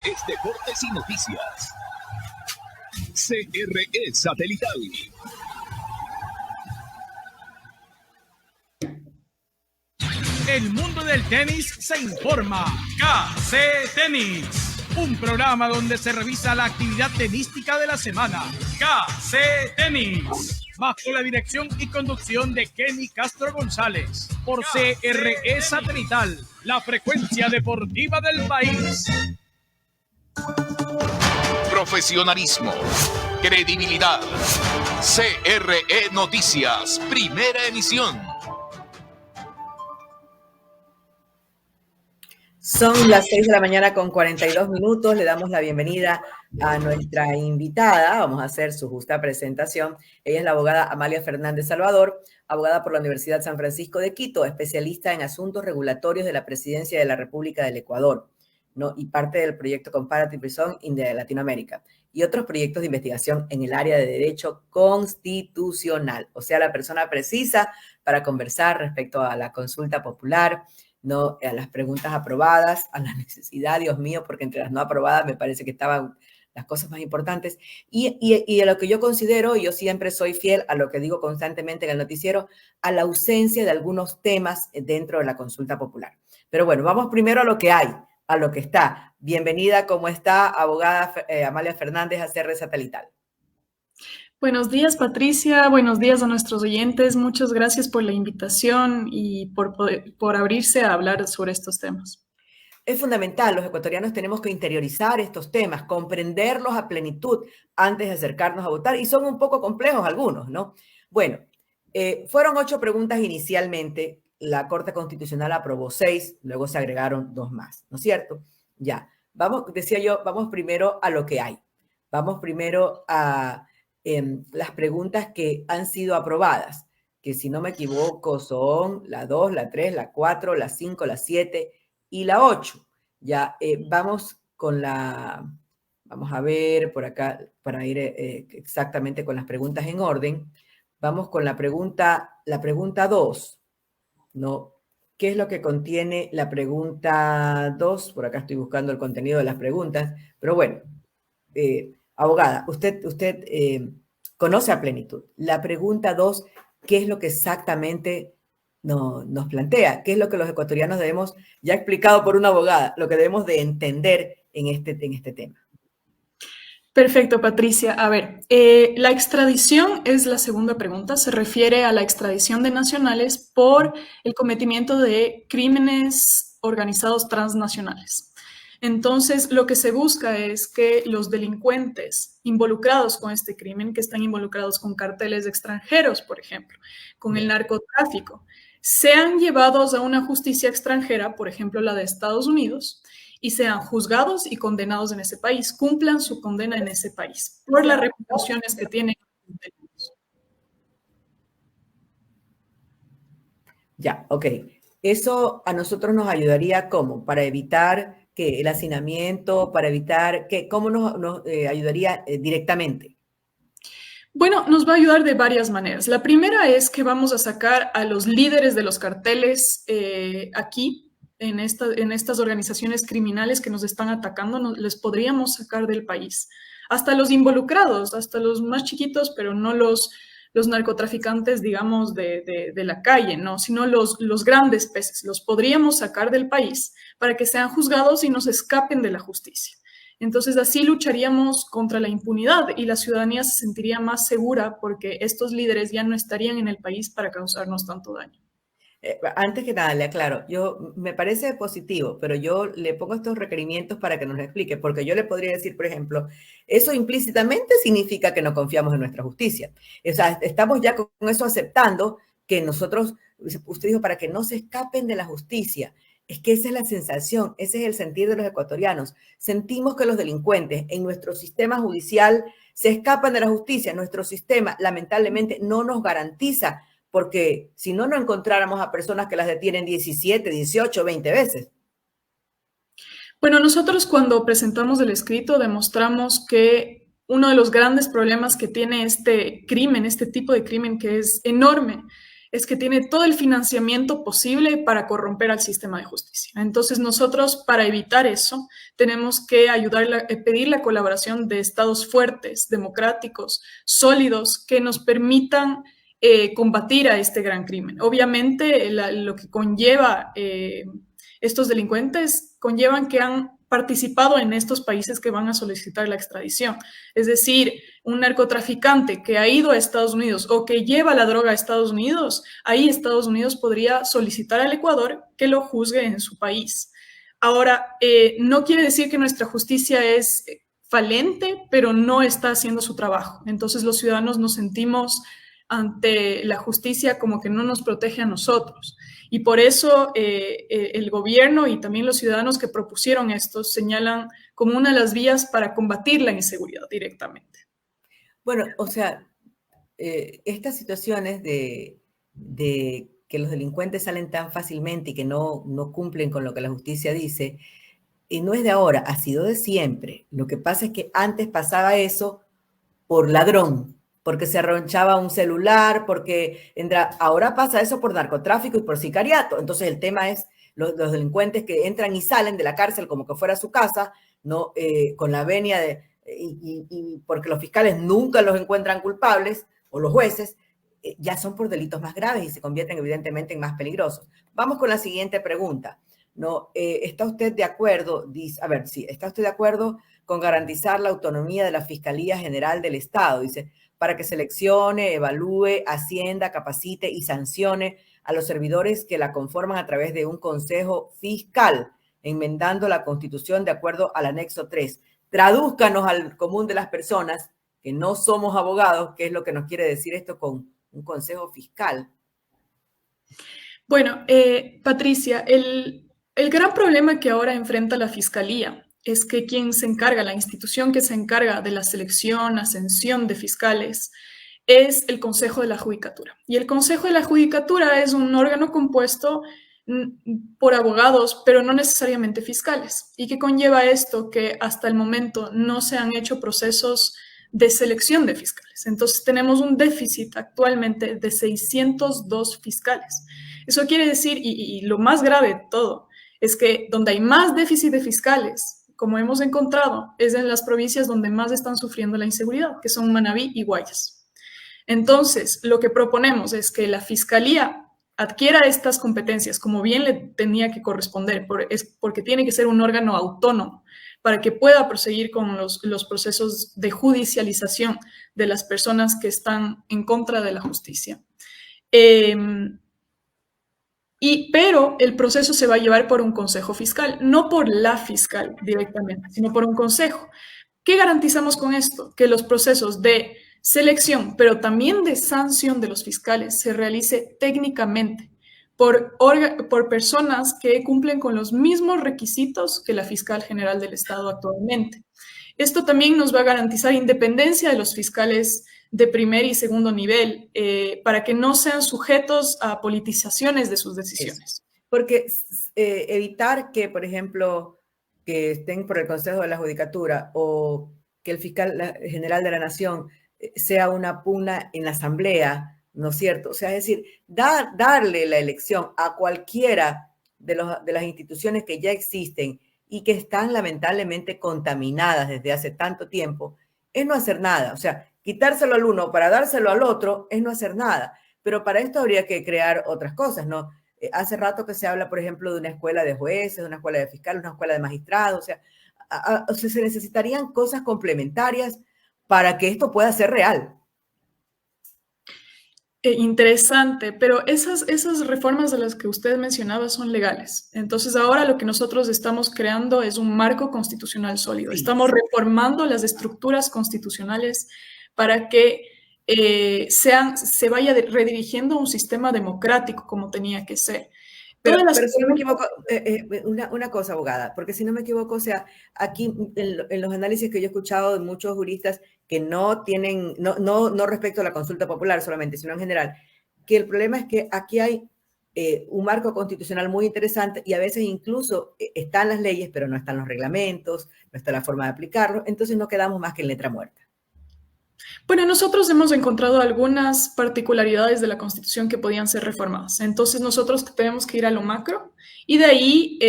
es Deportes y Noticias. CRE Satelital. El mundo del tenis se informa. KC Tenis, un programa donde se revisa la actividad tenística de la semana. KC Tenis, bajo la dirección y conducción de Kenny Castro González, por CRE Satelital, la frecuencia deportiva del país. Profesionalismo, credibilidad. CRE Noticias, primera emisión. Son las 6 de la mañana con 42 minutos. Le damos la bienvenida a nuestra invitada. Vamos a hacer su justa presentación. Ella es la abogada Amalia Fernández Salvador, abogada por la Universidad San Francisco de Quito, especialista en asuntos regulatorios de la Presidencia de la República del Ecuador, ¿no? Y parte del proyecto Comparative Reason in Latinoamérica y otros proyectos de investigación en el área de derecho constitucional. O sea, la persona precisa para conversar respecto a la consulta popular, no a las preguntas aprobadas, a la necesidad, Dios mío, porque entre las no aprobadas me parece que estaban las cosas más importantes, y a lo que yo considero, yo siempre soy fiel a lo que digo constantemente en el noticiero, a la ausencia de algunos temas dentro de la consulta popular. Pero bueno, vamos primero a lo que hay, a lo que está. Bienvenida, ¿cómo está, abogada Amalia Fernández, a CRE Satelital? Buenos días, Patricia. Buenos días a nuestros oyentes. Muchas gracias por la invitación y por abrirse a hablar sobre estos temas. Es fundamental, los ecuatorianos tenemos que interiorizar estos temas, comprenderlos a plenitud antes de acercarnos a votar, y son un poco complejos algunos, ¿no? Bueno, fueron 8 preguntas inicialmente, la Corte Constitucional aprobó 6, luego se agregaron 2 más, ¿no es cierto? Ya, decía yo, vamos primero a lo que hay. Vamos primero a las preguntas que han sido aprobadas, que si no me equivoco son la 2, la 3, la 4, la 5, la 7 y la 8. Ya, vamos a ver por acá para ir exactamente con las preguntas en orden. Vamos con la pregunta 2, ¿no? ¿Qué es lo que contiene la pregunta 2? Por acá estoy buscando el contenido de las preguntas, pero bueno, abogada, usted conoce a plenitud. La pregunta 2, ¿qué es lo que exactamente nos plantea? ¿Qué es lo que los ecuatorianos debemos, ya explicado por una abogada, lo que debemos de entender en este tema? Perfecto, Patricia. A ver, la extradición es la segunda pregunta. Se refiere a la extradición de nacionales por el cometimiento de crímenes organizados transnacionales. Entonces, lo que se busca es que los delincuentes involucrados con este crimen, que están involucrados con carteles extranjeros, por ejemplo, con el narcotráfico, sean llevados a una justicia extranjera, por ejemplo, la de Estados Unidos, y sean juzgados y condenados en ese país, cumplan su condena en ese país, por las repercusiones que tienen. Ya, ok. Eso a nosotros nos ayudaría, ¿cómo? Para evitar que el hacinamiento, para evitar que, ¿cómo nos ayudaría directamente? Bueno, nos va a ayudar de varias maneras. La primera es que vamos a sacar a los líderes de los carteles aquí, en estas organizaciones criminales que nos están atacando, les podríamos sacar del país. Hasta los involucrados, hasta los más chiquitos, pero no los narcotraficantes, digamos, de la calle, ¿no? Sino los grandes peces. Los podríamos sacar del país para que sean juzgados y nos escapen de la justicia. Entonces, así lucharíamos contra la impunidad y la ciudadanía se sentiría más segura porque estos líderes ya no estarían en el país para causarnos tanto daño. Antes que nada, le aclaro, me parece positivo, pero yo le pongo estos requerimientos para que nos lo explique, porque yo le podría decir, por ejemplo, eso implícitamente significa que no confiamos en nuestra justicia. O sea, estamos ya con eso aceptando que nosotros, usted dijo, para que no se escapen de la justicia. Es que esa es la sensación, ese es el sentir de los ecuatorianos. Sentimos que los delincuentes en nuestro sistema judicial se escapan de la justicia. Nuestro sistema, lamentablemente, no nos garantiza, porque si no, no encontráramos a personas que las detienen 17, 18, 20 veces. Bueno, nosotros cuando presentamos el escrito demostramos que uno de los grandes problemas que tiene este crimen, este tipo de crimen que es enorme, es que tiene todo el financiamiento posible para corromper al sistema de justicia. Entonces nosotros, para evitar eso, tenemos que pedir la colaboración de estados fuertes, democráticos, sólidos, que nos permitan combatir a este gran crimen. Obviamente, lo que conlleva estos delincuentes conllevan que han participado en estos países que van a solicitar la extradición. Es decir, un narcotraficante que ha ido a Estados Unidos o que lleva la droga a Estados Unidos, ahí Estados Unidos podría solicitar al Ecuador que lo juzgue en su país. Ahora, no quiere decir que nuestra justicia es falente, pero no está haciendo su trabajo. Entonces los ciudadanos nos sentimos ante la justicia como que no nos protege a nosotros. Y por eso el gobierno y también los ciudadanos que propusieron esto señalan como una de las vías para combatir la inseguridad directamente. Bueno, o sea, estas situaciones de que los delincuentes salen tan fácilmente y que no cumplen con lo que la justicia dice, y no es de ahora, ha sido de siempre. Lo que pasa es que antes pasaba eso por ladrón, porque se arronchaba un celular, porque ahora pasa eso por narcotráfico y por sicariato. Entonces el tema es los delincuentes que entran y salen de la cárcel como que fuera su casa, ¿no? Con la venia y porque los fiscales nunca los encuentran culpables, o los jueces, ya son por delitos más graves y se convierten evidentemente en más peligrosos. Vamos con la siguiente pregunta. ¿No? ¿Está usted de acuerdo? ¿Está usted de acuerdo con garantizar la autonomía de la Fiscalía General del Estado? Dice, para que seleccione, evalúe, ascienda, capacite y sancione a los servidores que la conforman a través de un consejo fiscal, enmendando la Constitución de acuerdo al anexo 3. Tradúzcanos al común de las personas que no somos abogados, qué es lo que nos quiere decir esto con un consejo fiscal. Bueno, Patricia, el gran problema que ahora enfrenta la Fiscalía es que quien se encarga, la institución que se encarga de la selección, ascensión de fiscales, es el Consejo de la Judicatura. Y el Consejo de la Judicatura es un órgano compuesto por abogados, pero no necesariamente fiscales. ¿Y qué conlleva esto? Que hasta el momento no se han hecho procesos de selección de fiscales. Entonces tenemos un déficit actualmente de 602 fiscales. Eso quiere decir, y lo más grave de todo, es que donde hay más déficit de fiscales, como hemos encontrado, es en las provincias donde más están sufriendo la inseguridad, que son Manabí y Guayas. Entonces, lo que proponemos es que la Fiscalía adquiera estas competencias como bien le tenía que corresponder, porque tiene que ser un órgano autónomo para que pueda proseguir con los procesos de judicialización de las personas que están en contra de la justicia. Pero el proceso se va a llevar por un consejo fiscal, no por la fiscal directamente, sino por un consejo. ¿Qué garantizamos con esto? Que los procesos de selección, pero también de sanción de los fiscales se realice técnicamente por personas que cumplen con los mismos requisitos que la fiscal general del Estado actualmente. Esto también nos va a garantizar independencia de los fiscales de primer y segundo nivel, para que no sean sujetos a politizaciones de sus decisiones. Porque evitar que, por ejemplo, que estén por el Consejo de la Judicatura o que el fiscal general de la Nación sea una pugna en la Asamblea, ¿no es cierto? O sea, es decir, darle la elección a cualquiera de las instituciones que ya existen y que están lamentablemente contaminadas desde hace tanto tiempo, es no hacer nada. O sea, quitárselo al uno para dárselo al otro es no hacer nada. Pero para esto habría que crear otras cosas, ¿no? Hace rato que se habla, por ejemplo, de una escuela de jueces, de una escuela de fiscales, una escuela de magistrados. O sea, se necesitarían cosas complementarias para que esto pueda ser real. Interesante, pero esas reformas de las que usted mencionaba son legales. Entonces ahora lo que nosotros estamos creando es un marco constitucional sólido. Sí. Estamos reformando las estructuras constitucionales para que se vaya redirigiendo un sistema democrático como tenía que ser. Pero si no me equivoco, una cosa, abogada, porque si no me equivoco, o sea, aquí en los análisis que yo he escuchado de muchos juristas que no tienen, no respecto a la consulta popular solamente, sino en general, que el problema es que aquí hay un marco constitucional muy interesante y a veces incluso están las leyes, pero no están los reglamentos, no está la forma de aplicarlo, entonces no quedamos más que en letra muerta. Bueno, nosotros hemos encontrado algunas particularidades de la Constitución que podían ser reformadas. Entonces, nosotros tenemos que ir a lo macro y de ahí,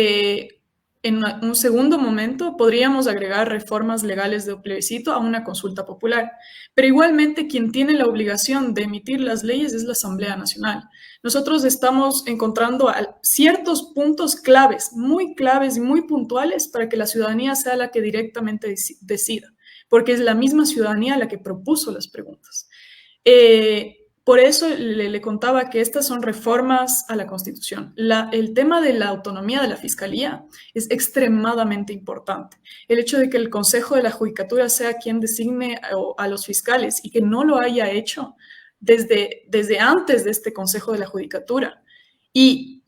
en un segundo momento, podríamos agregar reformas legales de plebiscito a una consulta popular. Pero igualmente, quien tiene la obligación de emitir las leyes es la Asamblea Nacional. Nosotros estamos encontrando ciertos puntos claves y muy puntuales para que la ciudadanía sea la que directamente decida, porque es la misma ciudadanía la que propuso las preguntas. Por eso le contaba que estas son reformas a la Constitución. El tema de la autonomía de la Fiscalía es extremadamente importante. El hecho de que el Consejo de la Judicatura sea quien designe a los fiscales y que no lo haya hecho desde antes de este Consejo de la Judicatura y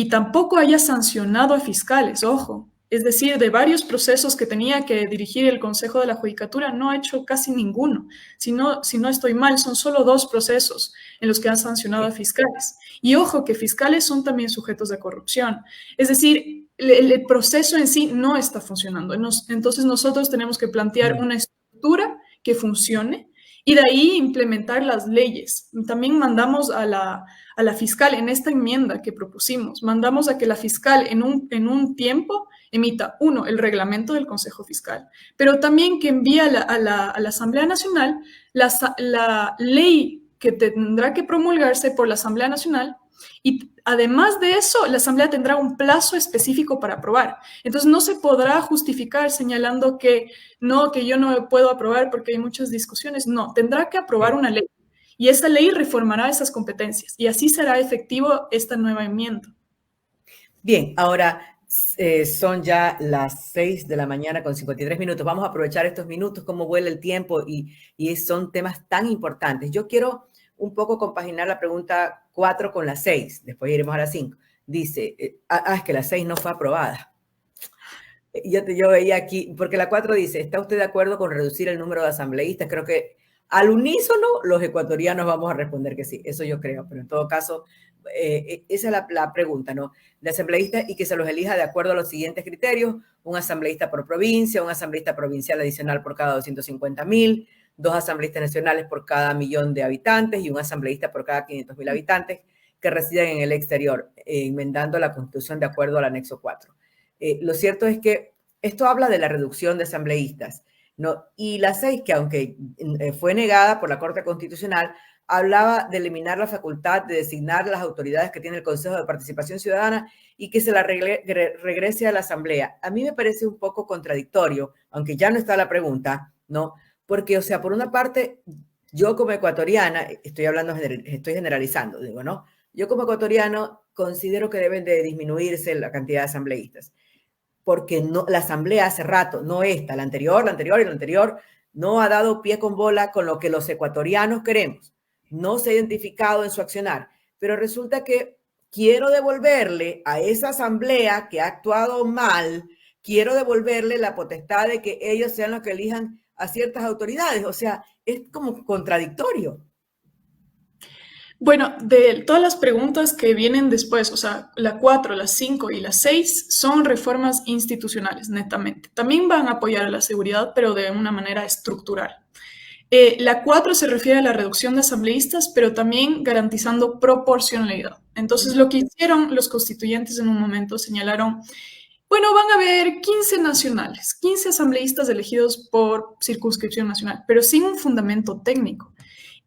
tampoco haya sancionado a fiscales, ojo. Es decir, de varios procesos que tenía que dirigir el Consejo de la Judicatura, no ha hecho casi ninguno. Si no estoy mal, son solo 2 procesos en los que han sancionado a fiscales. Y ojo, que fiscales son también sujetos de corrupción. Es decir, el proceso en sí no está funcionando. Entonces nosotros tenemos que plantear una estructura que funcione y de ahí implementar las leyes. También mandamos a la fiscal en esta enmienda que propusimos, mandamos a que la fiscal en un tiempo emita, 1, el reglamento del Consejo Fiscal, pero también que envíe a la Asamblea Nacional la ley que tendrá que promulgarse por la Asamblea Nacional y además de eso, la Asamblea tendrá un plazo específico para aprobar. Entonces, no se podrá justificar señalando que yo no puedo aprobar porque hay muchas discusiones. No, tendrá que aprobar una ley y esa ley reformará esas competencias y así será efectivo esta nueva enmienda. Bien, ahora son ya las 6 de la mañana con 53 minutos. Vamos a aprovechar estos minutos, cómo vuela el tiempo y son temas tan importantes. Yo quiero un poco compaginar la pregunta 4 con la 6, después iremos a la 5. Dice, es que la 6 no fue aprobada. Yo veía aquí, porque la 4 dice, ¿está usted de acuerdo con reducir el número de asambleístas? Creo que al unísono los ecuatorianos vamos a responder que sí, eso yo creo, pero en todo caso, esa es la pregunta, ¿no? De asambleístas y que se los elija de acuerdo a los siguientes criterios: un asambleísta por provincia, un asambleísta provincial adicional por cada 250,000, 2 asambleístas nacionales por cada 1,000,000 de habitantes y un asambleísta por cada 500,000 habitantes que residen en el exterior, enmendando la Constitución de acuerdo al anexo 4. Lo cierto es que esto habla de la reducción de asambleístas, ¿no? Y la 6, que aunque fue negada por la Corte Constitucional, hablaba de eliminar la facultad de designar las autoridades que tiene el Consejo de Participación Ciudadana y que se la regrese a la Asamblea. A mí me parece un poco contradictorio, aunque ya no está la pregunta, ¿no? Porque, o sea, por una parte, yo como ecuatoriana, estoy generalizando, digo, ¿no? Yo como ecuatoriano considero que deben de disminuirse la cantidad de asambleístas, porque no, la Asamblea hace rato, no esta, la anterior y la anterior, no ha dado pie con bola con lo que los ecuatorianos queremos. No se ha identificado en su accionar, pero resulta que quiero devolverle a esa Asamblea que ha actuado mal, quiero devolverle la potestad de que ellos sean los que elijan a ciertas autoridades. O sea, es como contradictorio. Bueno, de todas las preguntas que vienen después, o sea, la 4, la 5 y la 6 son reformas institucionales, netamente. También van a apoyar a la seguridad, pero de una manera estructural. La 4 se refiere a la reducción de asambleístas, pero también garantizando proporcionalidad. Entonces, lo que hicieron los constituyentes en un momento señalaron, bueno, van a haber 15 nacionales, 15 asambleístas elegidos por circunscripción nacional, pero sin un fundamento técnico.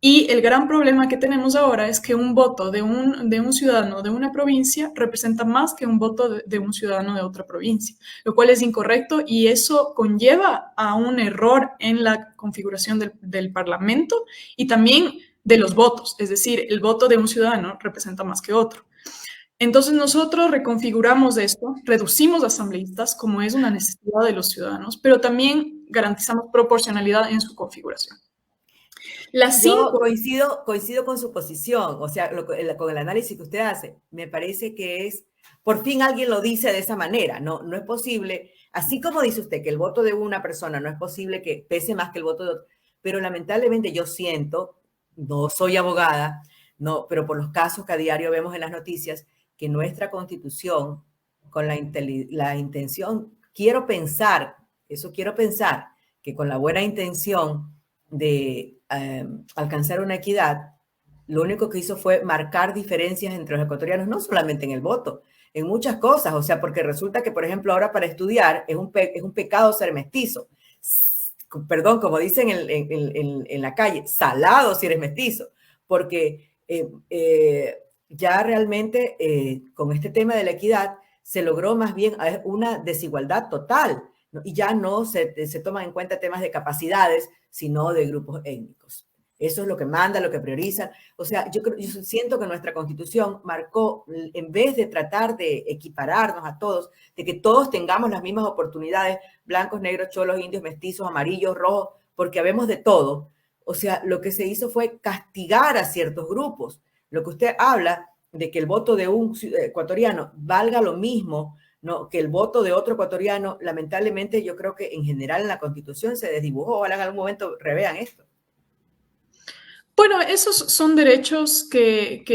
Y el gran problema que tenemos ahora es que un voto de un ciudadano de una provincia representa más que un voto de un ciudadano de otra provincia, lo cual es incorrecto y eso conlleva a un error en la configuración del Parlamento y también de los votos. Es decir, el voto de un ciudadano representa más que otro. Entonces nosotros reconfiguramos esto, reducimos asambleístas como es una necesidad de los ciudadanos, pero también garantizamos proporcionalidad en su configuración. Yo coincido con su posición, o sea, con el análisis que usted hace. Me parece que por fin alguien lo dice de esa manera. No es posible, así como dice usted que el voto de una persona no es posible que pese más que el voto de otro, pero lamentablemente yo siento, no soy abogada, no, pero por los casos que a diario vemos en las noticias, que nuestra Constitución, con la intención, quiero pensar, que con la buena intención de alcanzar una equidad, lo único que hizo fue marcar diferencias entre los ecuatorianos, no solamente en el voto, en muchas cosas. O sea, porque resulta que, por ejemplo, ahora para estudiar es un pecado ser mestizo. Perdón, como dicen en la calle, salado si eres mestizo, porque ya realmente con este tema de la equidad se logró más bien una desigualdad total, ¿no? Y ya no se toman en cuenta temas de capacidades, sino de grupos étnicos. Eso es lo que manda, lo que prioriza. O sea, yo siento que nuestra Constitución marcó, en vez de tratar de equipararnos a todos, de que todos tengamos las mismas oportunidades, blancos, negros, cholos, indios, mestizos, amarillos, rojos, porque habemos de todo. O sea, lo que se hizo fue castigar a ciertos grupos. Lo que usted habla de que el voto de un ecuatoriano valga lo mismo, ¿no?, que el voto de otro ecuatoriano, lamentablemente yo creo que en general en la Constitución se desdibujó. Ojalá en algún momento revean esto. Bueno, esos son derechos que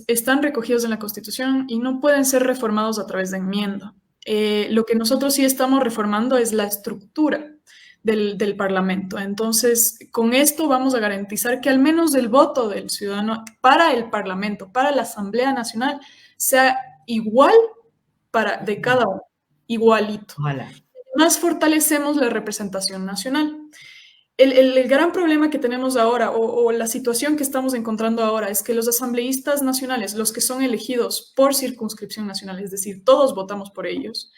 están recogidos en la Constitución y no pueden ser reformados a través de enmienda. Lo que nosotros sí estamos reformando es la estructura del Parlamento. Entonces, con esto vamos a garantizar que al menos el voto del ciudadano para el Parlamento, para la Asamblea Nacional, sea igual de cada uno, igualito. Ojalá. Más fortalecemos la representación nacional. El gran problema que tenemos ahora, o la situación que estamos encontrando ahora, es que los asambleístas nacionales, los que son elegidos por circunscripción nacional, es decir, todos votamos por ellos,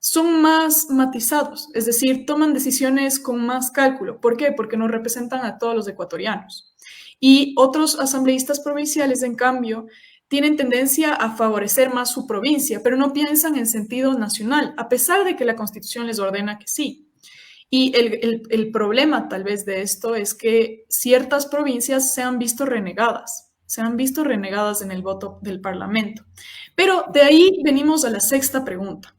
son más matizados, es decir, toman decisiones con más cálculo. ¿Por qué? Porque no representan a todos los ecuatorianos. Y otros asambleístas provinciales, en cambio, tienen tendencia a favorecer más su provincia, pero no piensan en sentido nacional, a pesar de que la Constitución les ordena que sí. Y el problema tal vez de esto es que ciertas provincias se han visto renegadas en el voto del Parlamento. Pero de ahí venimos a la sexta pregunta.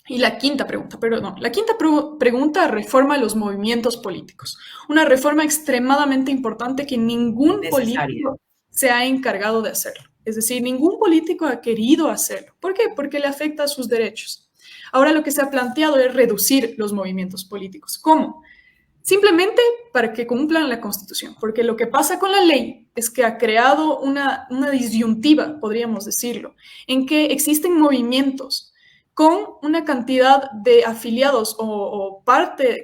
Y la quinta pregunta, perdón. La quinta pregunta reforma los movimientos políticos. Una reforma extremadamente importante que ningún político se ha encargado de hacerlo. Es decir, ningún político ha querido hacerlo. ¿Por qué? Porque le afecta a sus derechos. Ahora lo que se ha planteado es reducir los movimientos políticos. ¿Cómo? Simplemente para que cumplan la Constitución, porque lo que pasa con la ley es que ha creado una disyuntiva, podríamos decirlo, en que existen movimientos con una cantidad de afiliados o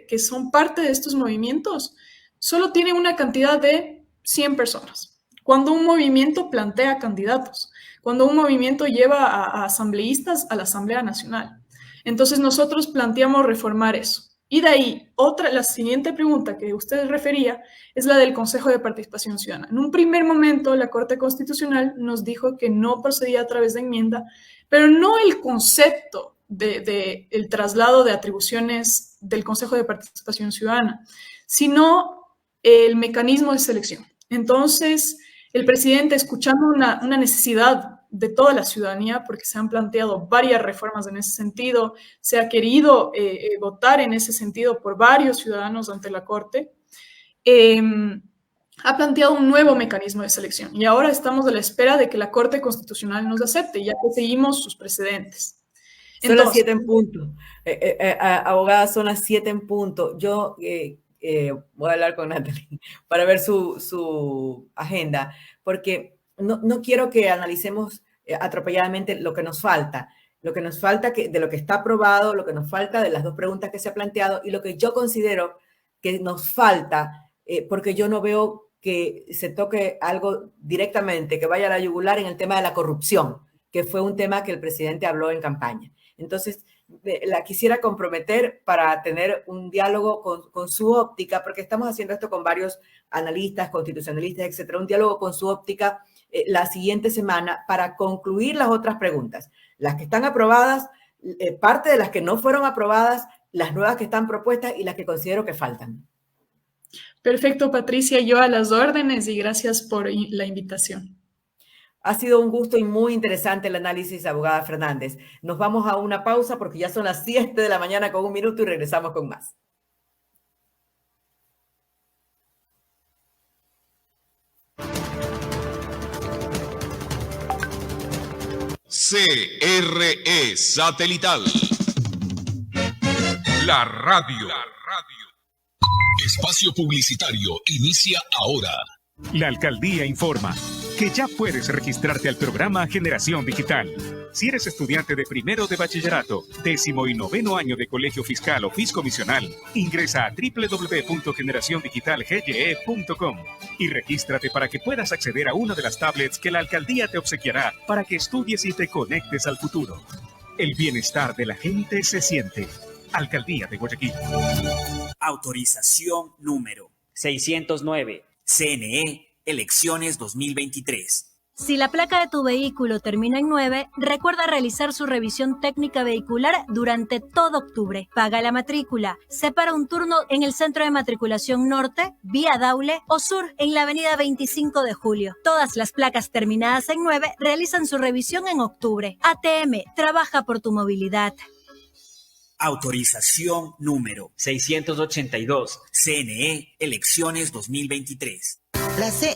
que son parte de estos movimientos, solo tienen una cantidad de 100 personas. Cuando un movimiento plantea candidatos, cuando un movimiento lleva a asambleístas a la Asamblea Nacional. Entonces nosotros planteamos reformar eso. Y de ahí, la siguiente pregunta que usted refería es la del Consejo de Participación Ciudadana. En un primer momento, la Corte Constitucional nos dijo que no procedía a través de enmienda, pero no el concepto del traslado de atribuciones del Consejo de Participación Ciudadana, sino el mecanismo de selección. Entonces, el presidente, escuchando una necesidad de toda la ciudadanía, porque se han planteado varias reformas en ese sentido, se ha querido votar en ese sentido por varios ciudadanos ante la Corte, ha planteado un nuevo mecanismo de selección y ahora estamos a la espera de que la Corte Constitucional nos acepte, ya que seguimos sus precedentes. Son las 7 en punto. Abogada, son las 7 en punto. Yo voy a hablar con Natalie para ver su agenda, porque no quiero que analicemos atropelladamente lo que nos falta de lo que está aprobado, lo que nos falta de las dos preguntas que se ha planteado y lo que yo considero que nos falta, porque yo no veo que se toque algo directamente, que vaya a la yugular en el tema de la corrupción, que fue un tema que el presidente habló en campaña. Entonces, la quisiera comprometer para tener un diálogo con su óptica, porque estamos haciendo esto con varios analistas, constitucionalistas, etcétera, un diálogo con su óptica la siguiente semana para concluir las otras preguntas, las que están aprobadas, parte de las que no fueron aprobadas, las nuevas que están propuestas y las que considero que faltan. Perfecto, Patricia, yo a las órdenes y gracias por la invitación. Ha sido un gusto y muy interesante el análisis, abogada Fernández. Nos vamos a una pausa porque ya son las 7 de la mañana con 1 minuto y regresamos con más. CRE Satelital. La radio. Espacio publicitario inicia ahora. La Alcaldía informa que ya puedes registrarte al programa Generación Digital. Si eres estudiante de primero de bachillerato, 10º y 9º año de colegio fiscal o fiscomisional, ingresa a www.generaciondigitalgye.com y regístrate para que puedas acceder a una de las tablets que la Alcaldía te obsequiará para que estudies y te conectes al futuro. El bienestar de la gente se siente. Alcaldía de Guayaquil. Autorización número 609. CNE, elecciones 2023. Si la placa de tu vehículo termina en 9, recuerda realizar su revisión técnica vehicular durante todo octubre. Paga la matrícula. Separa un turno en el Centro de Matriculación Norte, vía Daule o Sur, en la avenida 25 de Julio. Todas las placas terminadas en 9 realizan su revisión en octubre. ATM, trabaja por tu movilidad. Autorización número 682. CNE, elecciones 2023. La